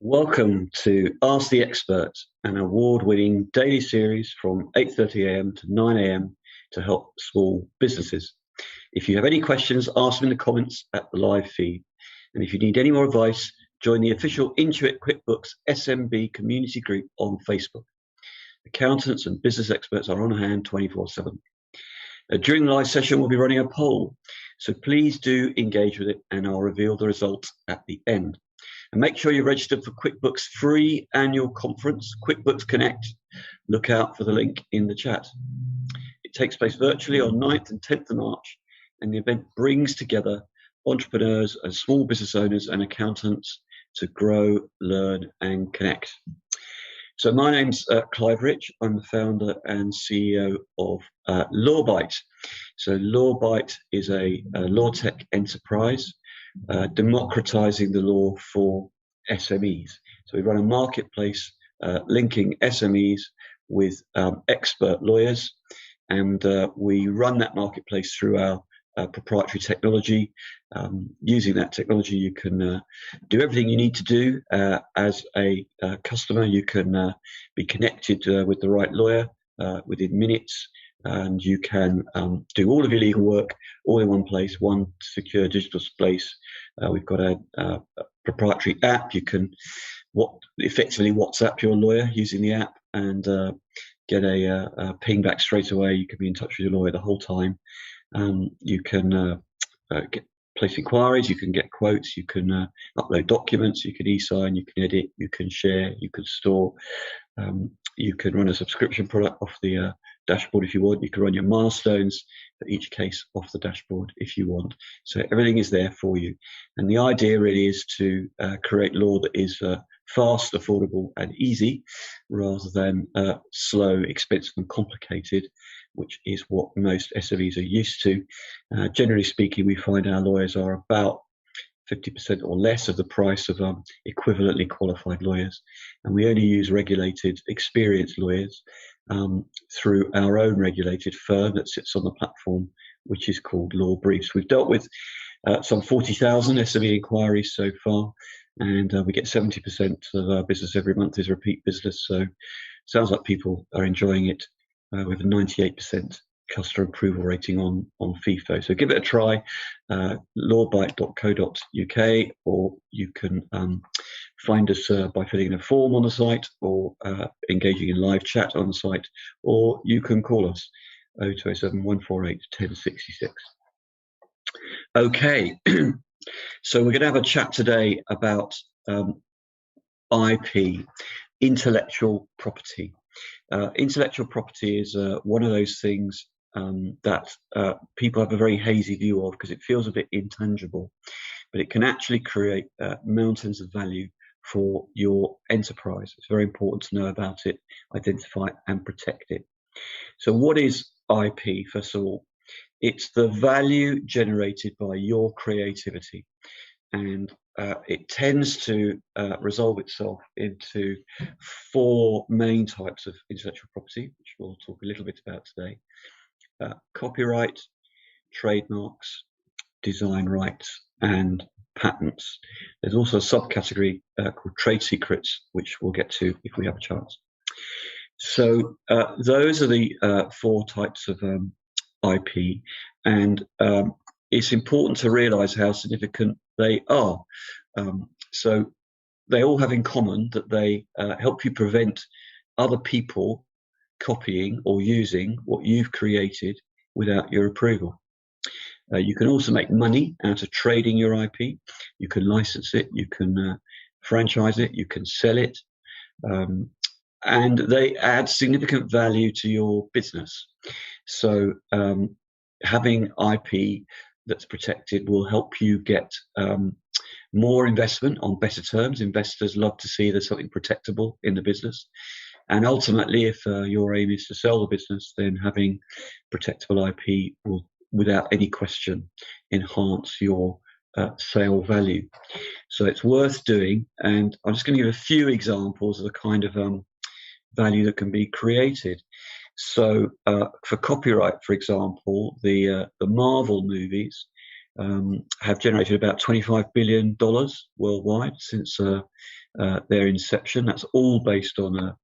Welcome to Ask the Expert, an award-winning daily series from 8:30 a.m. to 9 a.m. to help small businesses. If you have any questions, ask them in the comments at the live feed. And if you need any more advice, join the official Intuit QuickBooks SMB community group on Facebook. Accountants and business experts are on hand 24/7. During the live session, we'll be running a poll, so please do engage with it and I'll reveal the results at the end. And make sure you're registered for QuickBooks' free annual conference, QuickBooks Connect. Look out for the link in the chat. It takes place virtually on 9th and 10th of March, and the event brings together entrepreneurs and small business owners and accountants to grow, learn, and connect. So my name's Clive Rich. I'm the founder and CEO of LawBite. So LawBite is a law tech enterprise democratizing the law for SMEs. So we run a marketplace linking SMEs with expert lawyers, and we run that marketplace through our proprietary technology. Using that technology, you can do everything you need to do as a customer. You can be connected with the right lawyer within minutes, and you can do all of your legal work all in one place, one secure digital space. We've got a proprietary app. You can effectively WhatsApp your lawyer using the app and get a ping back straight away. You can be in touch with your lawyer the whole time. You can place inquiries, you can get quotes, you can upload documents, you can e-sign, you can edit, you can share, you can store, you can run a subscription product off the dashboard if you want. You can run your milestones for each case off the dashboard if you want. So everything is there for you. And the idea really is to create law that is fast, affordable, and easy, rather than slow, expensive, and complicated, which is what most SMEs are used to. Generally speaking, we find our lawyers are about 50% or less of the price of equivalently qualified lawyers. And we only use regulated, experienced lawyers through our own regulated firm that sits on the platform, which is called Law Briefs. We've dealt with some 40,000 SME inquiries so far, and we get 70% of our business every month is repeat business. So sounds like people are enjoying it, with a 98% customer approval rating on FIFO. So give it a try, lawbite.co.uk, or you can find us by filling in a form on the site, or engaging in live chat on the site, or you can call us 0207 148 1066. Okay, so we're going to have a chat today about IP, intellectual property. Intellectual property is one of those things that people have a very hazy view of because it feels a bit intangible, but it can actually create mountains of value for your enterprise. It's very important to know about it, identify it, and protect it. So what is IP, first of all? It's the value generated by your creativity, and it tends to resolve itself into four main types of intellectual property, which we'll talk a little bit about today. Copyright, trademarks, design rights, and patents. There's also a subcategory called trade secrets, which we'll get to if we have a chance. So those are the four types of IP, and it's important to realize how significant they are. So they all have in common that they help you prevent other people copying or using what you've created without your approval. You can also make money out of trading your IP. You can license it, you can franchise it, you can sell it, and they add significant value to your business. So having IP that's protected will help you get more investment on better terms. Investors love to see there's something protectable in the business. And ultimately, if your aim is to sell the business, then having protectable IP will, without any question, enhance your sale value. So it's worth doing. And I'm just going to give a few examples of the kind of value that can be created. So for copyright, for example, the Marvel movies have generated about $25 billion worldwide since their inception. That's all based on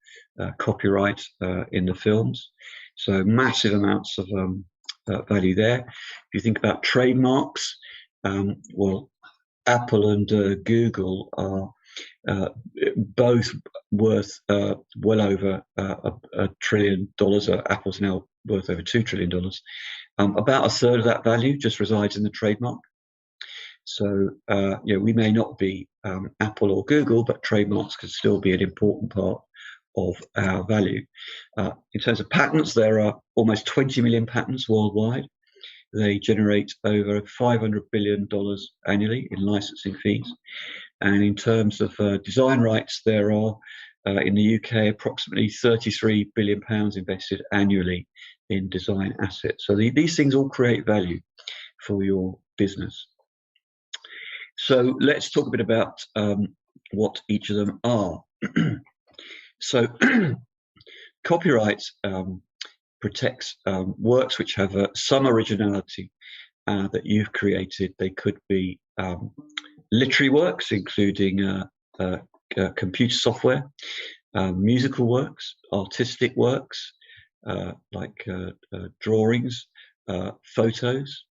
copyright in the films. So massive amounts of value there. If you think about trademarks, well, Apple and Google are both worth well over $1 trillion. Apple's now worth over $2 trillion. About a third of that value just resides in the trademark. So we may not be Apple or Google, but trademarks can still be an important part of our value. In terms of patents, there are almost 20 million patents worldwide. They generate over $500 billion annually in licensing fees. And in terms of design rights, there are, in the UK, approximately £33 billion invested annually in design assets. So these things all create value for your business. So let's talk a bit about what each of them are. So copyright protects works which have some originality that you've created. They could be literary works, including computer software, musical works, artistic works, like drawings, photos,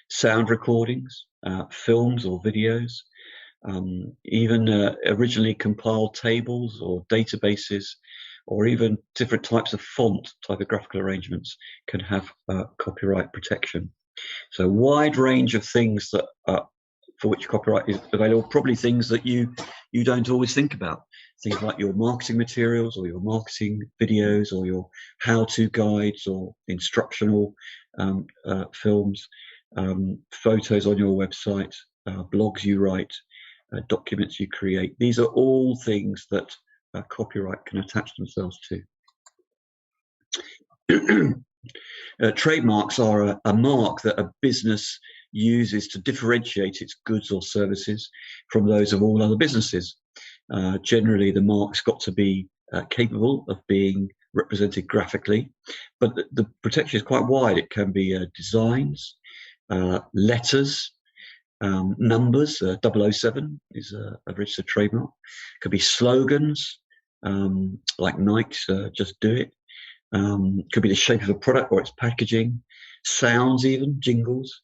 sound recordings, films or videos, even originally compiled tables or databases, or even different types of font, typographical arrangements can have copyright protection. So a wide range of things that for which copyright is available, probably things that you don't always think about. Things like your marketing materials or your marketing videos or your how-to guides or instructional films, photos on your website, blogs you write, documents you create. These are all things that copyright can attach themselves to. Trademarks are a mark that a business uses to differentiate its goods or services from those of all other businesses. Generally, the mark's got to be capable of being represented graphically, but the protection is quite wide. It can be designs, letters, numbers. 007 is a registered trademark. It could be slogans, like Nike's "Just Do It." Could be the shape of a product or its packaging, sounds, even jingles.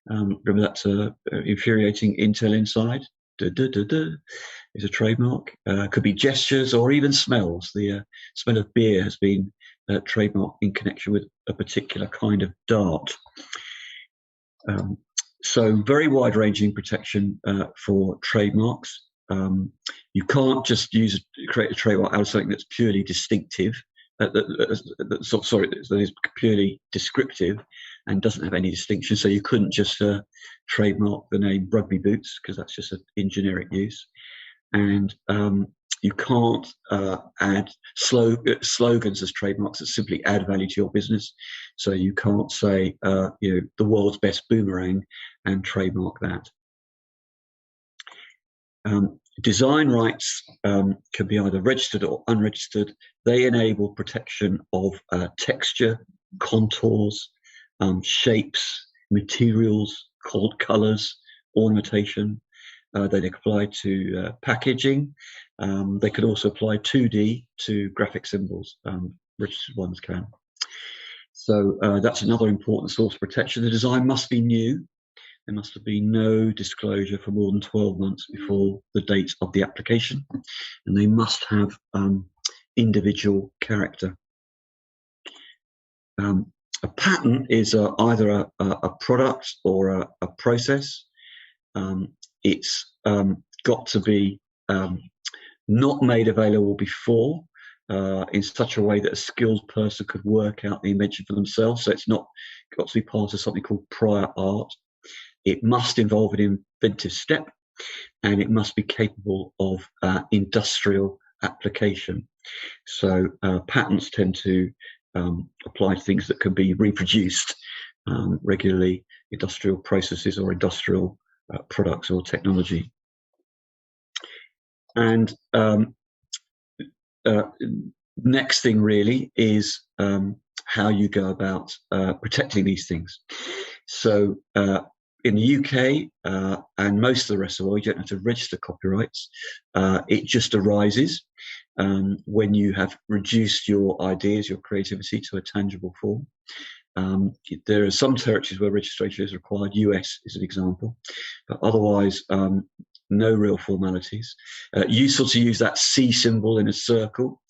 Remember that infuriating Intel Inside is a trademark. Could be gestures or even smells. The smell of beer has been trademarked in connection with a particular kind of dart. So very wide-ranging protection for trademarks. You can't just create a trademark out of something that's purely distinctive. That is purely descriptive and doesn't have any distinction. So you couldn't just trademark the name Rugby Boots, because that's just in generic use. And you can't add slogans as trademarks that simply add value to your business. So you can't say the world's best boomerang and trademark that. Design rights can be either registered or unregistered. They enable protection of texture, contours, shapes, materials, colors, ornamentation. They apply to packaging. They could also apply 2D to graphic symbols. Registered ones can. So that's another important source of protection. The design must be new. There must have been no disclosure for more than 12 months before the date of the application, and they must have individual character. A patent is either a product or a process. It's got to be not made available before in such a way that a skilled person could work out the invention for themselves. So it's not got to be part of something called prior art. It must involve an inventive step, and it must be capable of industrial application. So patents tend to apply to things that can be reproduced regularly, industrial processes or industrial products or technology. And next thing really is how you go about protecting these things. So in the UK and most of the rest of the world, you don't have to register copyrights. It just arises when you have reduced your ideas, your creativity to a tangible form. There are some territories where registration is required. US is an example, but otherwise, no real formalities. Useful to use that C symbol in a circle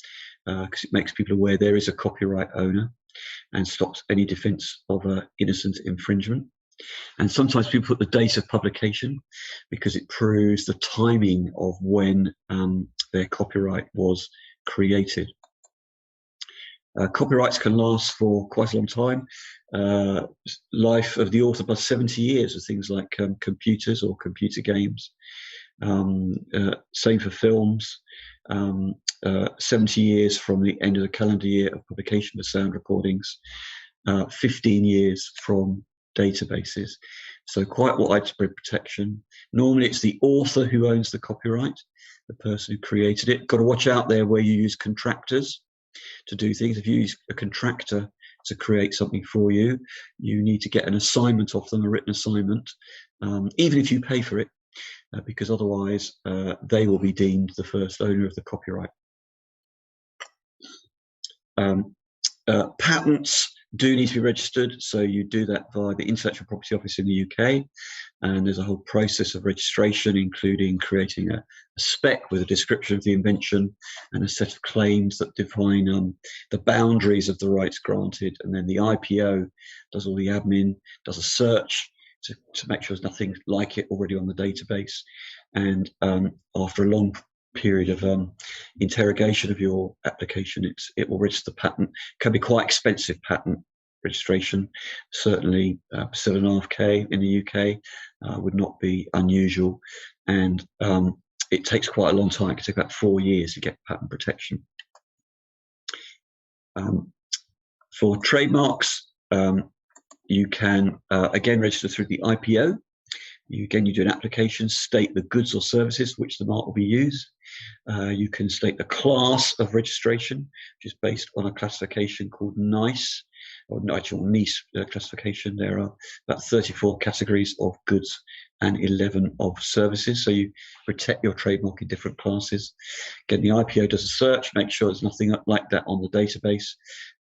because it makes people aware there is a copyright owner and stops any defense of innocent infringement. And sometimes people put the date of publication because it proves the timing of when their copyright was created. Copyrights can last for quite a long time. Life of the author plus 70 years with things like computers or computer games. Same for films. 70 years from the end of the calendar year of publication of sound recordings. 15 years from databases. So quite widespread protection. Normally it's the author who owns the copyright, the person who created it. Got to watch out there where you use contractors to do things. If you use a contractor to create something for you, you need to get an assignment off them, a written assignment, even if you pay for it, because otherwise they will be deemed the first owner of the copyright. Patents do need to be registered, so you do that via the Intellectual Property Office in the UK, and there's a whole process of registration, including creating a spec with a description of the invention and a set of claims that define the boundaries of the rights granted, and then the IPO does all the admin, does a search to make sure there's nothing like it already on the database, and after a long period of interrogation of your application, it will register the patent. Can be quite expensive patent registration, certainly 7.5K in the UK would not be unusual, and it takes quite a long time. It can take about 4 years to get patent protection. For trademarks, you can again register through the IPO. You do an application, state the goods or services for which the mark will be used. You can state the class of registration, which is based on a classification called NICE, or actual NICE classification. There are about 34 categories of goods and 11 of services. So you protect your trademark in different classes. Again, the IPO does a search, make sure there's nothing like that on the database,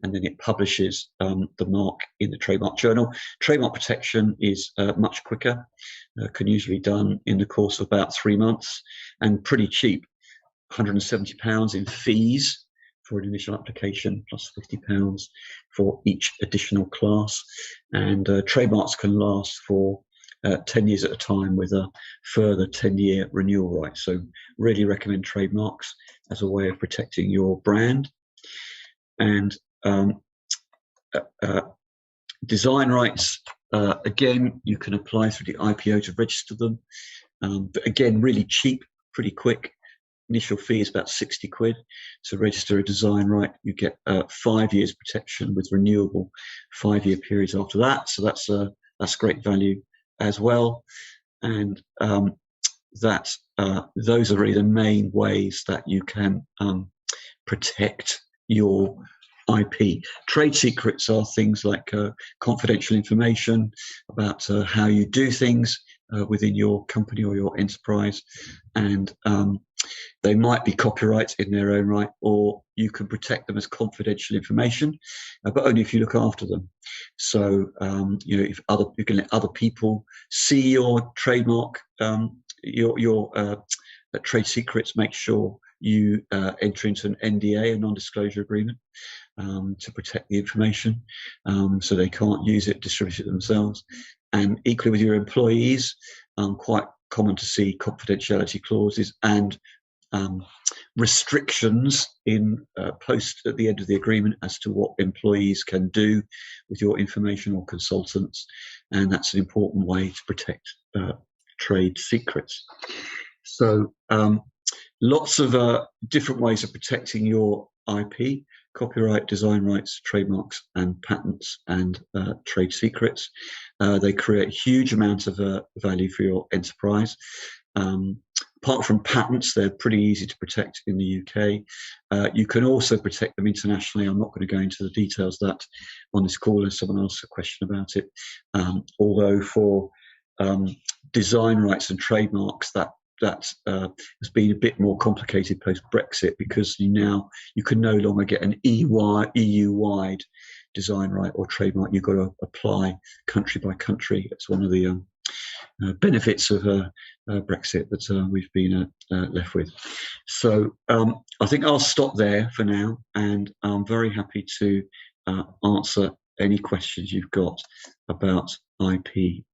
and then it publishes the mark in the Trademark Journal. Trademark protection is much quicker, can usually be done in the course of about 3 months, and pretty cheap, £170 in fees for an initial application, plus £50 for each additional class. And trademarks can last for 10 years at a time with a further 10-year renewal right. So really recommend trademarks as a way of protecting your brand. And design rights, again, you can apply through the IPO to register them. But again, really cheap, pretty quick. Initial fee is about 60 quid. To register a design right, you get 5 years protection with renewable 5-year periods after that. So that's great value as well. And those are really the main ways that you can protect your IP. Trade secrets are things like confidential information about how you do things within your company or your enterprise, and they might be copyright in their own right, or you can protect them as confidential information, but only if you look after them. So if you can let other people see your trademark, your trade secrets, make sure you enter into an NDA, a non-disclosure agreement, to protect the information, so they can't use it, distribute it themselves. And equally with your employees, quite common to see confidentiality clauses and restrictions in post at the end of the agreement as to what employees can do with your information or consultants, and that's an important way to protect trade secrets. So lots of different ways of protecting your IP: copyright, design rights, trademarks, and patents, and trade secrets. They create a huge amount of value for your enterprise. Apart from patents, they're pretty easy to protect in the UK. You can also protect them internationally. I'm not going to go into the details of that on this call unless someone asks a question about it. Although for design rights and trademarks, that has been a bit more complicated post Brexit, because you can no longer get an EU-wide design right or trademark. You've got to apply country by country. It's one of the benefits of Brexit that we've been left with. So I think I'll stop there for now, and I'm very happy to answer any questions you've got about IP.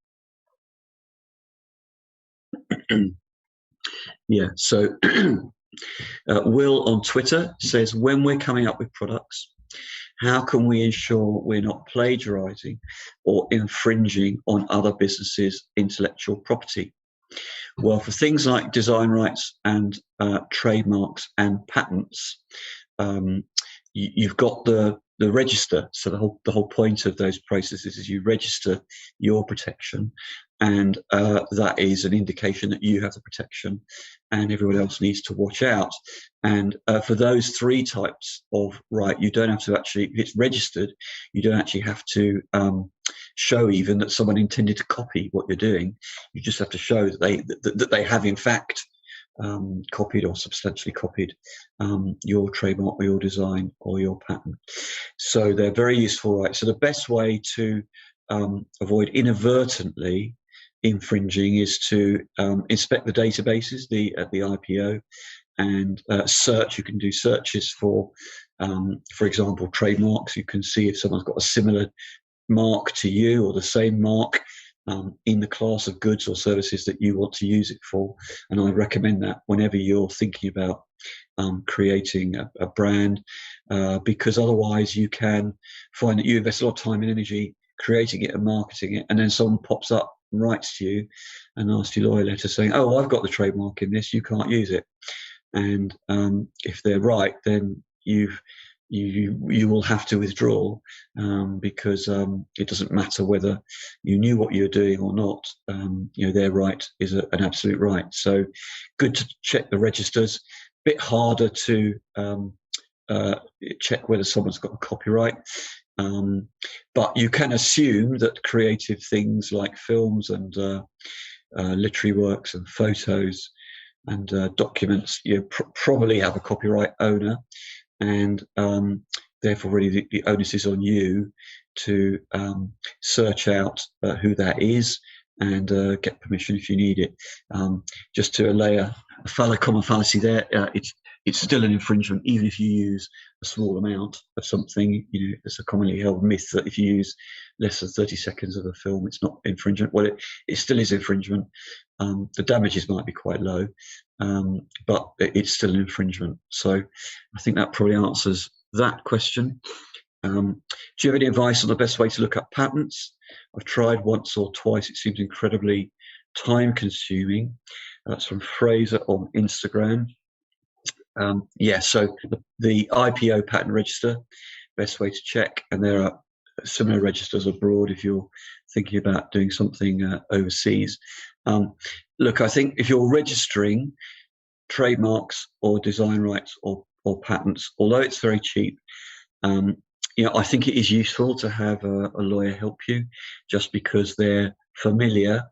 Yeah, so Will on Twitter says, when we're coming up with products, how can we ensure we're not plagiarizing or infringing on other businesses' intellectual property? Well, for things like design rights and trademarks and patents, you've got the register. So the whole point of those processes is you register your protection, and that is an indication that you have the protection, and everyone else needs to watch out. And for those three types of right, you don't have to actually, if it's registered, you don't actually have to show even that someone intended to copy what you're doing. You just have to show that they have in fact copied or substantially copied your trademark or your design or your patent. So they're very useful, right? So the best way to avoid inadvertently infringing is to inspect the databases, the IPO, and search. You can do searches for example, trademarks. You can see if someone's got a similar mark to you or the same mark in the class of goods or services that you want to use it for. And I recommend that whenever you're thinking about creating a brand, because otherwise you can find that you invest a lot of time and energy creating it and marketing it, and then someone pops up and writes to you a nasty lawyer letter saying, oh, I've got the trademark in this, you can't use it. And if they're right, then you will have to withdraw, because it doesn't matter whether you knew what you were doing or not. Their right is an absolute right. So good to check the registers. Bit harder to check whether someone's got a copyright. But you can assume that creative things like films and literary works and photos and documents, probably have a copyright owner, and therefore really the onus is on you to search out who that is and get permission if you need it. Just to allay a common fallacy there, it's still an infringement even if you use a small amount of something. It's a commonly held myth that if you use less than 30 seconds of a film, it's not infringement. Well, it still is infringement. The damages might be quite low, but it's still an infringement. So I think that probably answers that question. Do you have any advice on the best way to look up patents? I've tried once or twice. It seems incredibly time consuming. That's from Fraser on Instagram. So the IPO patent register, best way to check, and there are similar registers abroad if you're thinking about doing something overseas. Look, I think if you're registering trademarks or design rights or patents, although it's very cheap, I think it is useful to have a lawyer help you, just because they're familiar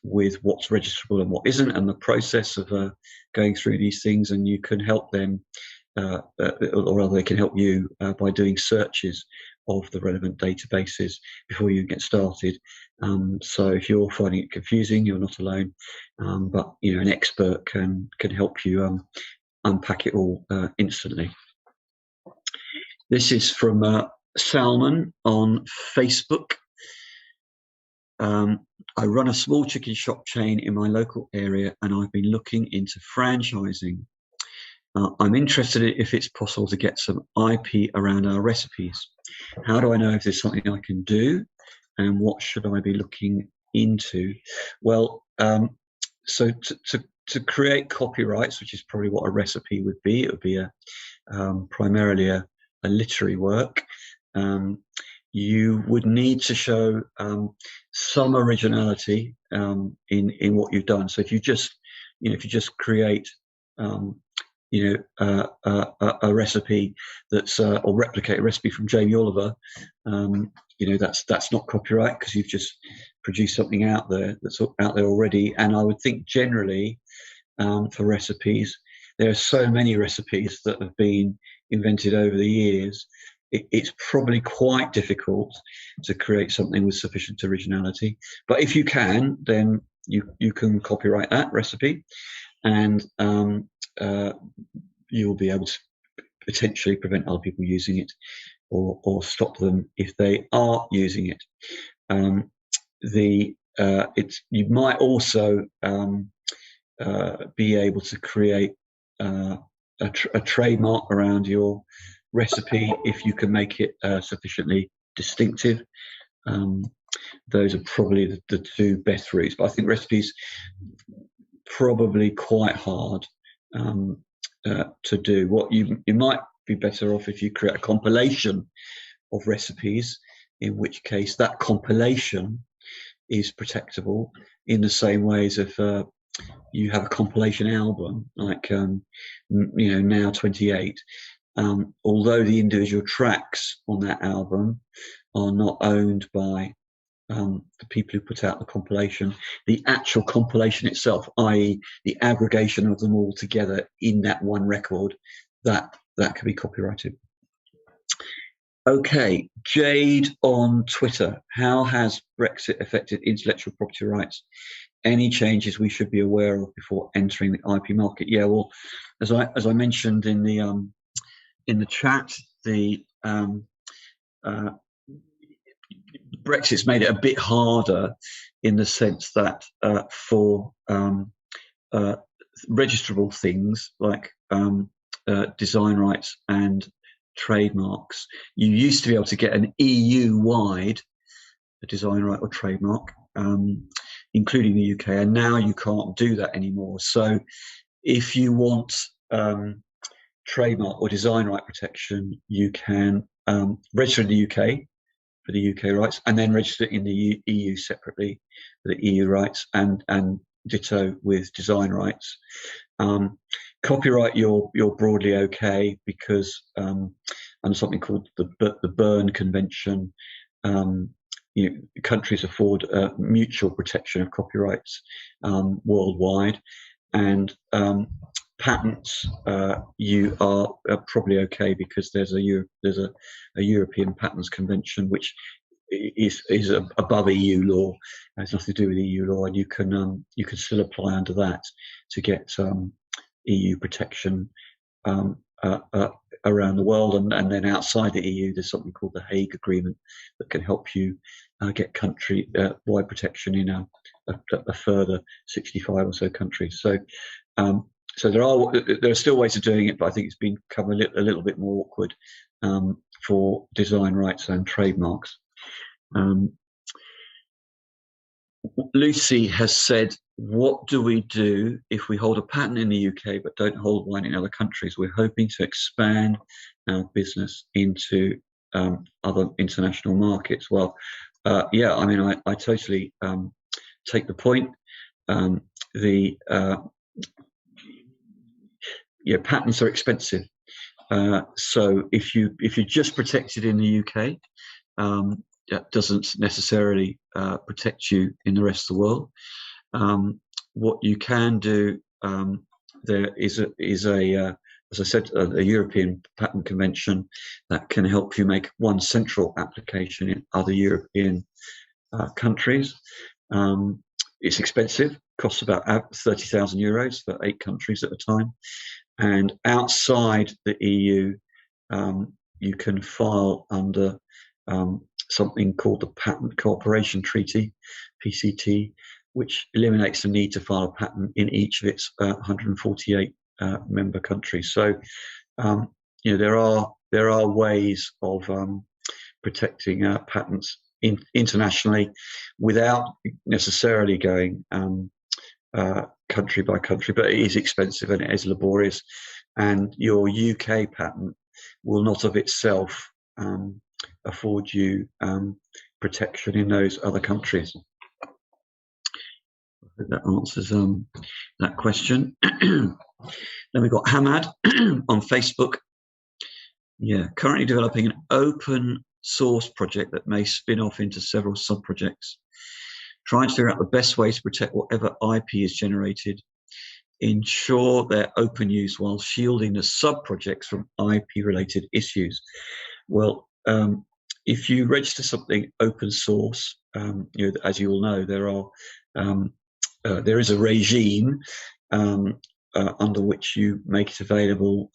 with what's registrable and what isn't, and the process of going through these things, and you can help them, or rather they can help you by doing searches of the relevant databases before you get started. So if you're finding it confusing, you're not alone, but an expert can help you unpack it all instantly. This is from Salman on Facebook. I run a small chicken shop chain in my local area, and I've been looking into franchising. I'm interested if it's possible to get some IP around our recipes. How do I know if there's something I can do, and what should I be looking into? Well, so to create copyrights, which is probably what a recipe would be, it would be primarily a literary work. You would need to show some originality in what you've done. So if you just create a recipe that's or replicate a recipe from Jamie Oliver, that's not copyright, because you've just produce something out there that's out there already. And I would think generally for recipes, there are so many recipes that have been invented over the years. It's probably quite difficult to create something with sufficient originality. But if you can, then you can copyright that recipe, and you'll be able to potentially prevent other people using it, or stop them if they are using it. You might also be able to create a trademark around your recipe if you can make it sufficiently distinctive. Those are probably the two best routes. But I think recipes probably quite hard to do. What you might be better off if you create a compilation of recipes, in which case that compilation is protectable in the same way as if you have a compilation album like Now 28. Although the individual tracks on that album are not owned by the people who put out the compilation, the actual compilation itself, i.e. the aggregation of them all together in that one record, that can be copyrighted. Okay, Jade on Twitter. How has Brexit affected intellectual property rights? Any changes we should be aware of before entering the IP market? Yeah, well, as I mentioned in the chat, the Brexit's made it a bit harder in the sense that for registrable things like design rights and trademarks, you used to be able to get an EU-wide design right or trademark, including the UK, and now you can't do that anymore. So if you want trademark or design right protection, you can register in the UK for the UK rights, and then register in the EU separately for the EU rights, and ditto with design rights. Copyright, you're broadly okay, because under something called the Berne Convention, countries afford mutual protection of copyrights worldwide, and patents, you are probably okay, because there's a European Patents Convention which is above EU law. It has nothing to do with EU law, and you can still apply under that to get EU protection around the world, and then outside the EU there's something called the Hague Agreement that can help you get country wide protection in a further 65 or so countries. So so there are still ways of doing it, but I think it's become a little bit more awkward for design rights and trademarks. Lucy has said, what do we do if we hold a patent in the UK but don't hold one in other countries? We're hoping to expand our business into other international markets. Well, yeah, I mean, I totally take the point. Patents are expensive. So if you're just protected in the UK, that doesn't necessarily protect you in the rest of the world. What you can do, there is as I said, a European Patent Convention that can help you make one central application in other European countries. It's expensive, costs about €30,000 for 8 countries at a time. And outside the EU, you can file under something called the Patent Cooperation Treaty, PCT, which eliminates the need to file a patent in each of its 148 member countries. So, there are ways of protecting patents internationally without necessarily going country by country, but it is expensive and it is laborious, and your UK patent will not of itself afford you protection in those other countries. I hope that answers that question. Then we've got Hamad on Facebook. Yeah, currently developing an open source project that may spin off into several sub-projects. trying to figure out the best way to protect whatever IP is generated, ensure their open use while shielding the sub-projects from IP-related issues. Well, if you register something open source, as you all know, there is a regime under which you make it available,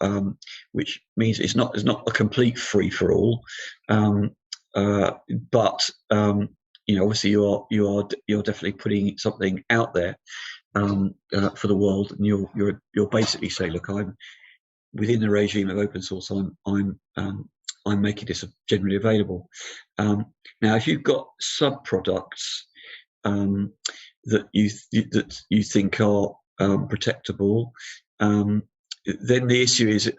which means it's not a complete free for all, but obviously you're definitely putting something out there for the world, and you're basically saying, look, I'm within the regime of open source. I'm making this generally available. Now, if you've got sub products that you think are protectable, then the issue is,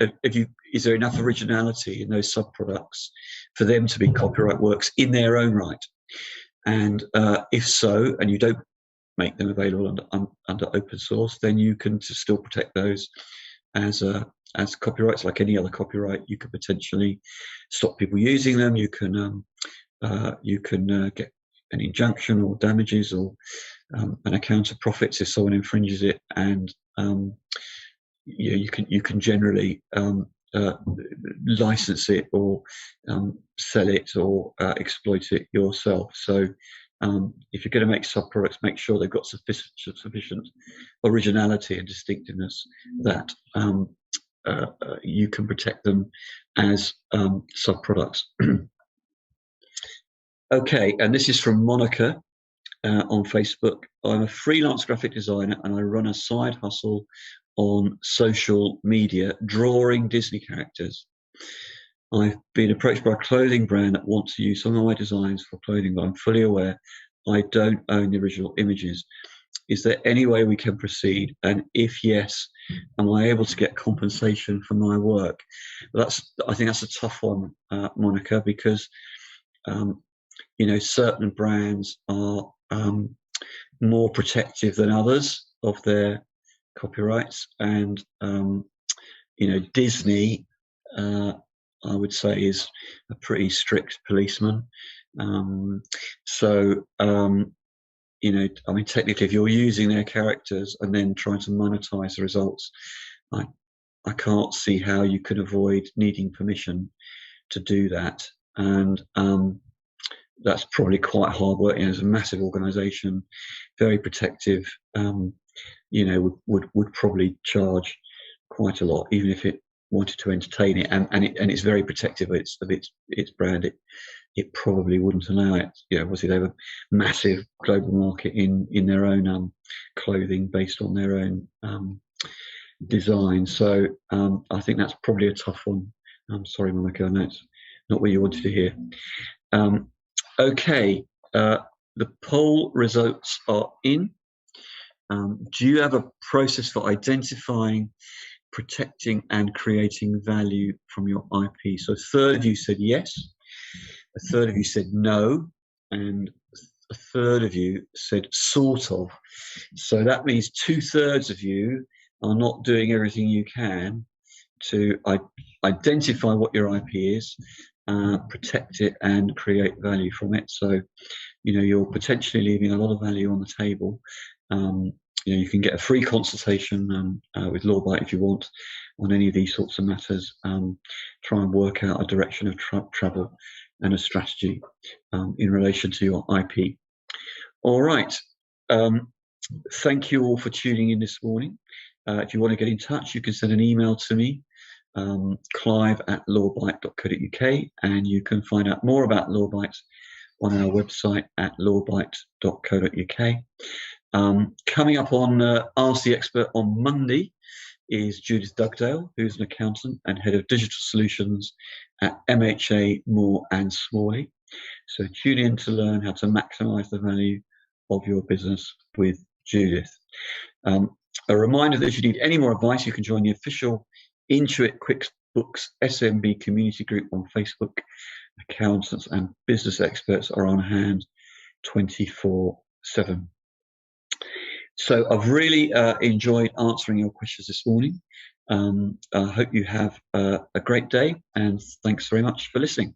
is there enough originality in those sub products for them to be copyright works in their own right? And if so, and you don't make them available under open source, then you can still protect those as copyrights, like any other copyright. You could potentially stop people using them. You can get an injunction or damages or an account of profits if someone infringes it, and you can generally license it or sell it or exploit it yourself. So if you're going to make sub-products, make sure they've got sufficient originality and distinctiveness that you can protect them as sub-products. Okay, and this is from Monica on Facebook. I'm a freelance graphic designer and I run a side hustle on social media drawing Disney characters. I've been approached by a clothing brand that wants to use some of my designs for clothing, but I'm fully aware I don't own the original images. Is there any way we can proceed? And if yes, am I able to get compensation for my work? I think that's a tough one, Monica, because certain brands are more protective than others of their copyrights, and Disney, I would say, is a pretty strict policeman. Technically, if you're using their characters and then trying to monetize the results, I can't see how you can avoid needing permission to do that. And that's probably quite hard work. It's a massive organization, very protective, would probably charge quite a lot, even if it wanted to entertain it, and it's very protective of its brand. It probably wouldn't allow it. Obviously they have a massive global market in their own clothing based on their own design. So I think that's probably a tough one. I'm sorry, Monica, I know it's not what you wanted to hear. Okay, the poll results are in. Do you have a process for identifying, protecting and creating value from your IP? So a third of you said yes, a third of you said no, and a third of you said sort of. So that means 2/3 of you are not doing everything you can to identify what your IP is, protect it and create value from it. So you're potentially leaving a lot of value on the table. You can get a free consultation with LawBite if you want on any of these sorts of matters. Try and work out a direction of travel and a strategy in relation to your IP. All right. Thank you all for tuning in this morning. If you want to get in touch, you can send an email to me, clive@lawbite.co.uk, and you can find out more about LawBite on our website at lawbite.co.uk. Coming up on Ask the Expert on Monday is Judith Dugdale, who's an accountant and head of digital solutions at MHA Moore and Smalley. So tune in to learn how to maximize the value of your business with Judith. A reminder that if you need any more advice, you can join the official Intuit QuickBooks SMB community group on Facebook. Accountants and business experts are on hand 24/7. So I've really enjoyed answering your questions this morning. I hope you have a great day, and thanks very much for listening.